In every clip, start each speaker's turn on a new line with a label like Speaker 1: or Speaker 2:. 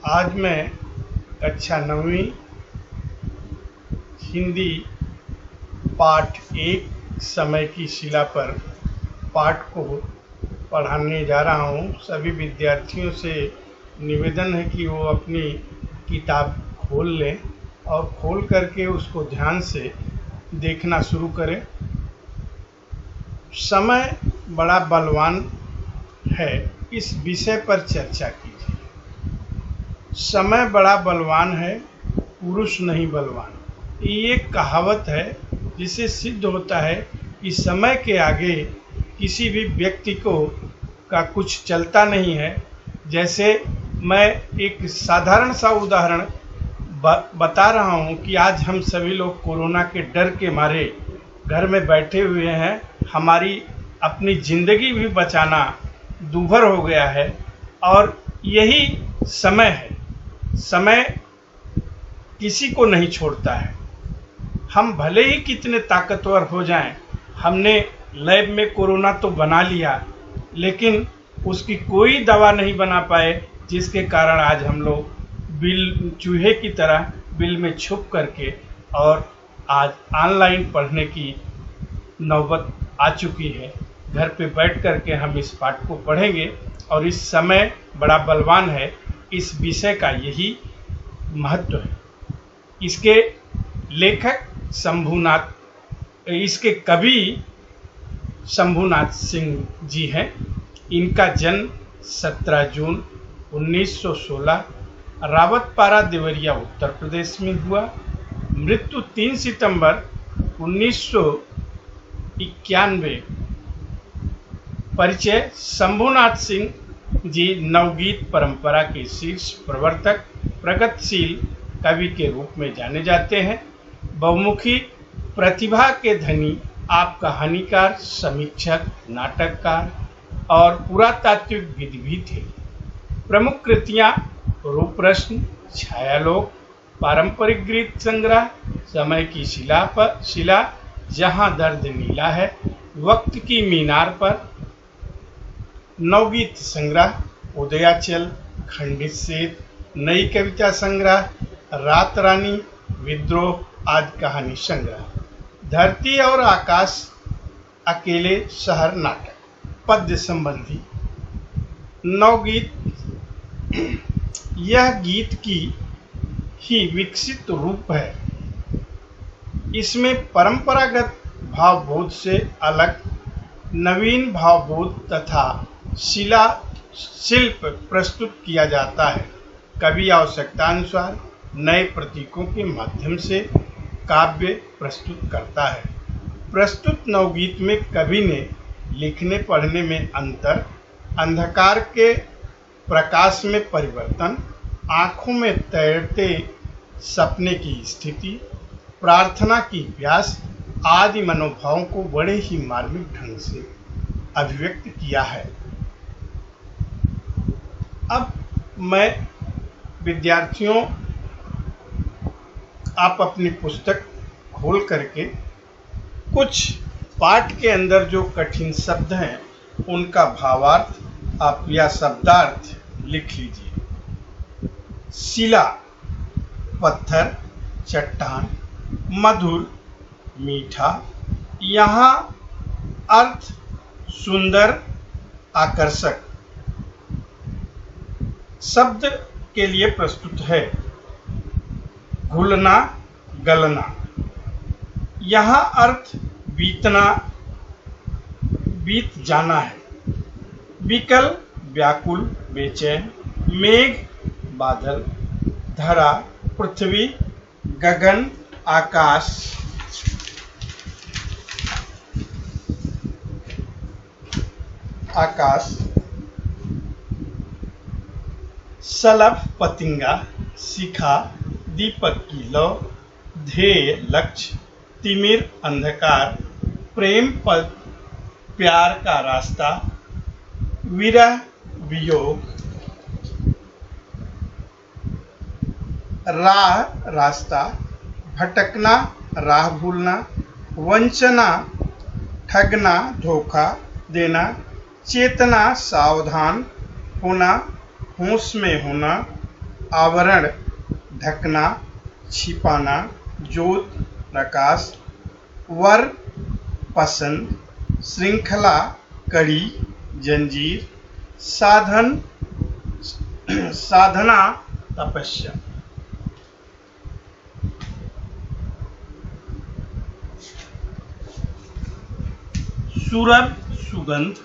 Speaker 1: आज मैं कक्षा 9वीं हिंदी पाठ 1 समय की शिला पर पाठ को पढ़ाने जा रहा हूँ। सभी विद्यार्थियों से निवेदन है कि वो अपनी किताब खोल लें और खोल करके उसको ध्यान से देखना शुरू करें। समय बड़ा बलवान है, इस विषय पर चर्चा कीजिए। समय बड़ा बलवान है, पुरुष नहीं बलवान। ये कहावत है जिससे सिद्ध होता है कि समय के आगे किसी भी व्यक्ति का कुछ चलता नहीं है। जैसे मैं एक साधारण सा उदाहरण बता रहा हूँ कि आज हम सभी लोग कोरोना के डर के मारे घर में बैठे हुए हैं। हमारी अपनी ज़िंदगी भी बचाना दूभर हो गया है और यही समय है। समय किसी को नहीं छोड़ता है। हम भले ही कितने ताकतवर हो जाएं, हमने लैब में कोरोना तो बना लिया, लेकिन उसकी कोई दवा नहीं बना पाए, जिसके कारण आज हम लोग चूहे की तरह बिल में छुप करके और आज ऑनलाइन पढ़ने की नौबत आ चुकी है। घर पे बैठ करके हम इस पाठ को पढ़ेंगे और इस समय बड़ा बलवान है, इस विषय का यही महत्व है। इसके लेखक इसके कवि शंभुनाथ सिंह जी हैं। इनका जन्म 17 जून 1916 रावतपारा देवरिया उत्तर प्रदेश में हुआ। मृत्यु 3 सितंबर 1991। परिचय: शंभुनाथ सिंह जी नवगीत परंपरा के शीर्ष प्रवर्तक, प्रगतिशील कवि के रूप में जाने जाते हैं। बहुमुखी प्रतिभा के धनी आप कहानीकार, समीक्षक, नाटककार और पुरातात्विकविद भी थे। प्रमुख कृतियां: रूपरश्मि, छायालोक, पारंपरिक गीत संग्रह, समय की शिला, जहां दर्द नीला है, वक्त की मीनार पर, नवगीत संग्रह, उदयाचल, खंडित सेत, नई कविता संग्रह, रात रानी, विद्रोह आदि कहानी संग्रह, धरती और आकाश, अकेले शहर नाटक, पद्य संबंधी नवगीत। यह गीत की ही विकसित रूप है। इसमें परंपरागत भावबोध से अलग नवीन भावबोध तथा शिल्प प्रस्तुत किया जाता है। कवि आवश्यकतानुसार नए प्रतीकों के माध्यम से काव्य प्रस्तुत करता है। प्रस्तुत नवगीत में कवि ने लिखने पढ़ने में अंतर, अंधकार के प्रकाश में परिवर्तन, आंखों में तैरते सपने की स्थिति, प्रार्थना की प्यास आदि मनोभावों को बड़े ही मार्मिक ढंग से अभिव्यक्त किया है। अब मैं विद्यार्थियों, आप अपनी पुस्तक खोल करके कुछ पाठ के अंदर जो कठिन शब्द हैं उनका भावार्थ आप या शब्दार्थ लिख लीजिए। शिला: पत्थर, चट्टान, मधुर, मीठा। यहाँ अर्थ: सुंदर, आकर्षक। शब्द के लिए प्रस्तुत है: घुलना, गलना। यहाँ अर्थ: बीतना, बीत जाना है। विकल: व्याकुल, बेचैन। मेघ: बादल। धरा: पृथ्वी, गगन, आकाश। शलभ: पतंगा। शिखा: दीपक की लौ। ध्येय: लक्ष्य। तिमिर: अंधकार। प्रेम पद: प्यार का रास्ता। विरह: वियोग। राह: रास्ता। भटकना: राह भूलना। वंचना: ठगना, धोखा देना। चेतना: सावधान होना, होश में होना। आवरण, ढकना, छिपाना, ज्योत, प्रकाश, वर, पसंद, श्रृंखला, कड़ी, जंजीर, साधन, साधना, तपस्या। सुरभ, सुगंध,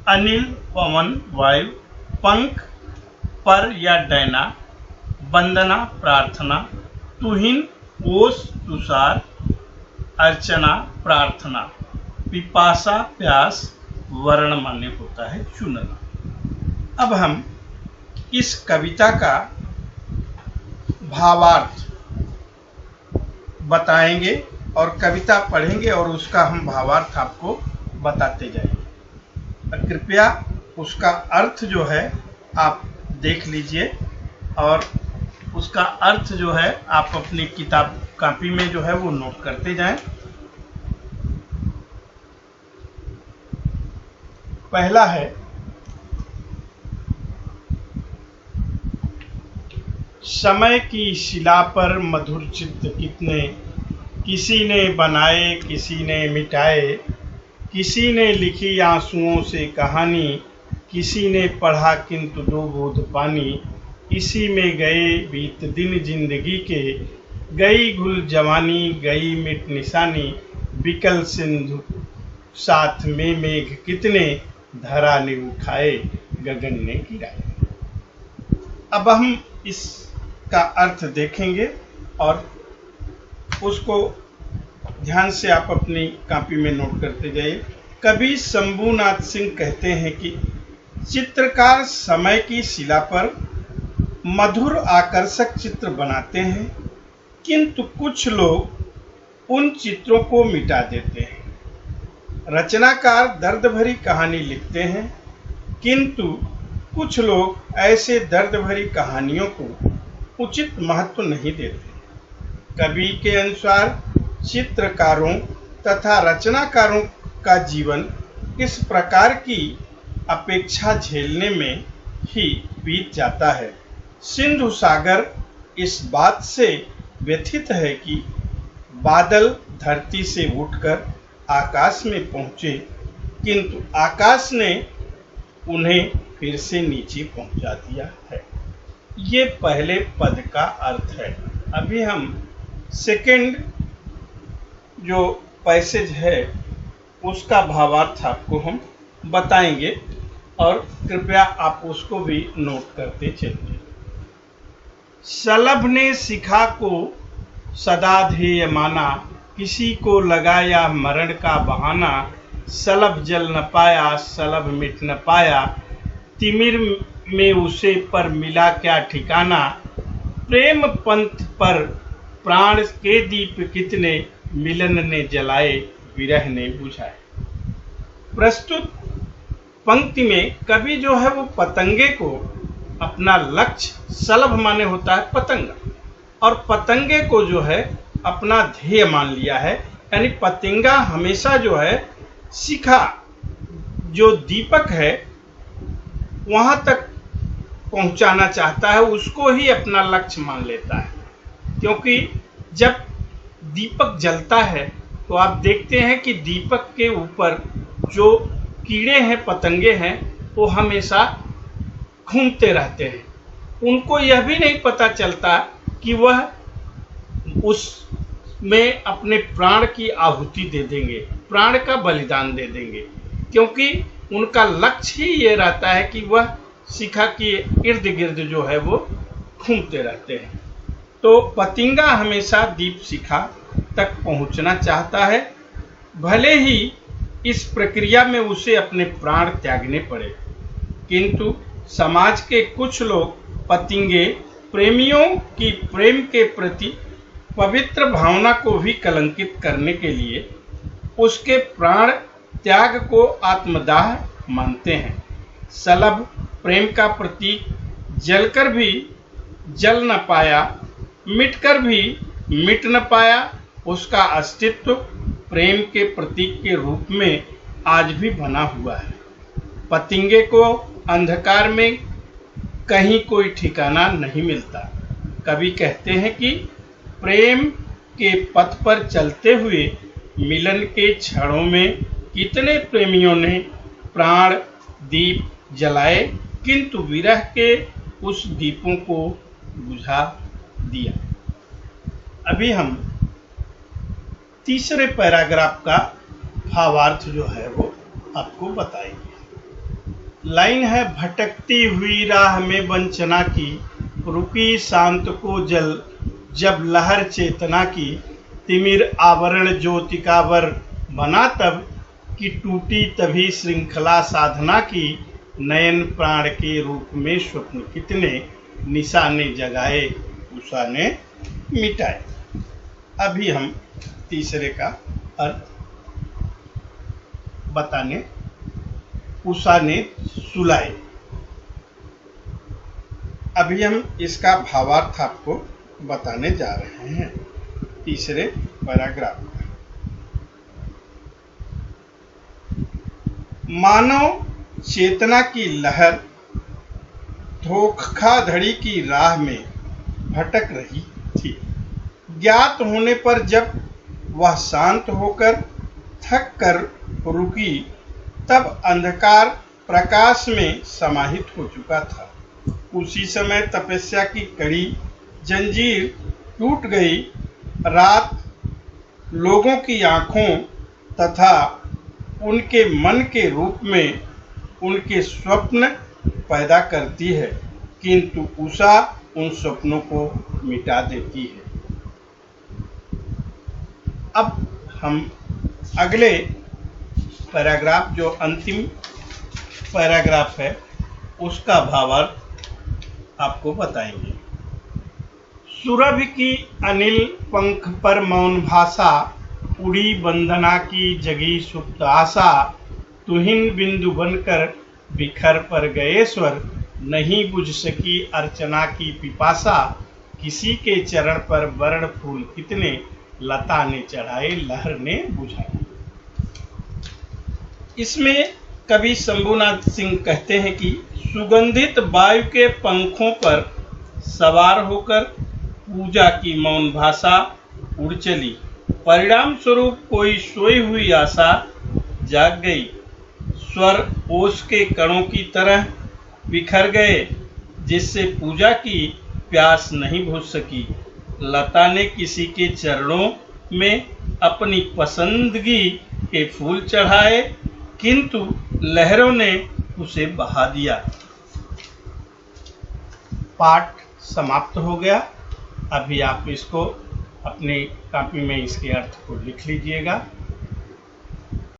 Speaker 1: अनिल, पवन, वायु, पंख, पर या डैना, वंदना, प्रार्थना, तुहिन, ओस, तुषार, अर्चना, प्रार्थना, पिपासा, प्यास, वर्ण माने होता है चुनना। अब हम इस कविता का भावार्थ बताएंगे और कविता पढ़ेंगे और उसका हम भावार्थ आपको बताते जाएंगे। कृपया उसका अर्थ जो है आप देख लीजिए और उसका अर्थ जो है आप अपनी किताब कॉपी में जो है वो नोट करते जाएं। पहला है, समय की शिला पर मधुर चित्र कितने, किसी ने बनाए किसी ने मिटाए, किसी ने लिखी आंसुओं से कहानी, किसी ने पढ़ा किंतु दो बूंद पानी, इसी में गए बीत दिन जिंदगी के, गई गुल जवानी गई मिट निशानी, बिकल सिंधु साथ में मेघ कितने, धरा ने उठाए गगन ने गिराए। अब हम इसका अर्थ देखेंगे और उसको ध्यान से आप अपनी कॉपी में नोट करते जाइए। कवि शंभूनाथ सिंह कहते हैं कि चित्रकार समय की शिला पर मधुर आकर्षक चित्र बनाते हैं, किंतु कुछ लोग उन चित्रों को मिटा देते हैं। रचनाकार दर्द भरी कहानी लिखते हैं, किंतु कुछ लोग ऐसे दर्द भरी कहानियों को उचित महत्व नहीं देते। कवि के अनुसार चित्रकारों तथा रचनाकारों का जीवन इस प्रकार की अपेक्षा झेलने में ही बीत जाता है। सिंधु सागर इस बात से व्यथित है कि बादल धरती से उठकर आकाश में पहुंचे, किंतु आकाश ने उन्हें फिर से नीचे पहुंचा दिया है। ये पहले पद का अर्थ है। अभी हम सेकंड जो पैसेज है उसका भावार्थ आपको हम बताएंगे और कृपया आप उसको भी नोट करते चलिए। सलभ ने शिखा को सदा ध्येय माना, किसी को लगाया मरण का बहाना, सलभ जल न पाया सलभ मिट न पाया, तिमिर में उसे पर मिला क्या ठिकाना, प्रेम पंथ पर प्राण के दीप कितने, मिलन ने जलाए विरह ने बुझाए। प्रस्तुत पंक्ति में कवि जो है वो पतंगे को अपना लक्ष्य, सलभ माने होता है पतंगा, और पतंगे को जो है अपना ध्येय मान लिया है। यानी पतंगा हमेशा जो है शिखा जो दीपक है वहां तक पहुंचाना चाहता है, उसको ही अपना लक्ष्य मान लेता है। क्योंकि जब दीपक जलता है तो आप देखते हैं कि दीपक के ऊपर जो कीड़े हैं, पतंगे हैं, वो हमेशा घूमते रहते हैं। उनको यह भी नहीं पता चलता कि वह उसमें अपने प्राण की आहुति दे देंगे, प्राण का बलिदान दे देंगे, क्योंकि उनका लक्ष्य ही ये रहता है कि वह शिखा के इर्द गिर्द जो है वो घूमते रहते हैं। तो पतंगा हमेशा दीप शिखा तक पहुंचना चाहता है, भले ही इस प्रक्रिया में उसे अपने प्राण त्यागने पड़े। किंतु समाज के कुछ लोग पतंगे प्रेमियों की प्रेम के प्रति पवित्र भावना को भी कलंकित करने के लिए उसके प्राण त्याग को आत्मदाह मानते हैं। सलभ प्रेम का प्रतीक जलकर भी जल न पाया, मिटकर भी मिट न पाया, उसका अस्तित्व प्रेम के प्रतीक के रूप में आज भी बना हुआ है। पतंगे को अंधकार में कहीं कोई ठिकाना नहीं मिलता। कवि कहते हैं कि प्रेम के पथ पर चलते हुए मिलन के क्षणों में कितने प्रेमियों ने प्राण दीप जलाए, किंतु विरह के उस दीपों को बुझा दिया। अभी हम तीसरे पैराग्राफ का भावार्थ जो है वो आपको बताएंगे। लाइन है, भटकती हुई राह में वंचना की, रुकी शांत को जल जब लहर चेतना की, तिमिर आवरण ज्योतिकावर बना तब कि टूटी तभी श्रृंखला साधना की, नयन प्राण के रूप में स्वप्न कितने, निशा ने जगाए उषा ने मिटाए। अभी हम तीसरे का अर्थ बताने, उषा ने सुलाए। अभी हम इसका भावार्थ आपको बताने जा रहे हैं तीसरे पैराग्राफ का। मानव चेतना की लहर धोखाधड़ी की राह में भटक रही थी। ज्ञात होने पर जब वह शांत होकर थक कर रुकी, तब अंधकार प्रकाश में समाहित हो चुका था। उसी समय तपस्या की कड़ी जंजीर टूट गई। रात लोगों की आंखों तथा उनके मन के रूप में उनके स्वप्न पैदा करती है, किंतु उषा उन स्वप्नों को मिटा देती है। अब हम अगले पैराग्राफ, जो अंतिम पैराग्राफ है, उसका भावार्थ आपको बताएंगे। सुरभि की अनिल पंख पर मौन भाषा, उड़ी वंदना की जगी सुप्त आशा, तुहिन बिंदु बनकर बिखर पर गए स्वर, नहीं बुझ सकी अर्चना की पिपासा, किसी के चरण पर वर्ण फूल कितने, लता ने चढ़ाए लहर ने बुझाए। इसमें कवि शंभुनाथ सिंह कहते हैं कि सुगंधित वायु के पंखों पर सवार होकर पूजा की मौन भाषा उड़ चली, परिणाम स्वरूप कोई सोई हुई आशा जाग गई। स्वर ओस के कणों की तरह बिखर गए, जिससे पूजा की प्यास नहीं बुझ सकी। लता ने किसी के चरणों में अपनी पसंदगी के फूल चढ़ाए, किंतु लहरों ने उसे बहा दिया। पाठ समाप्त हो गया। अभी आप इसको अपनी कॉपी में इसके अर्थ को लिख लीजिएगा।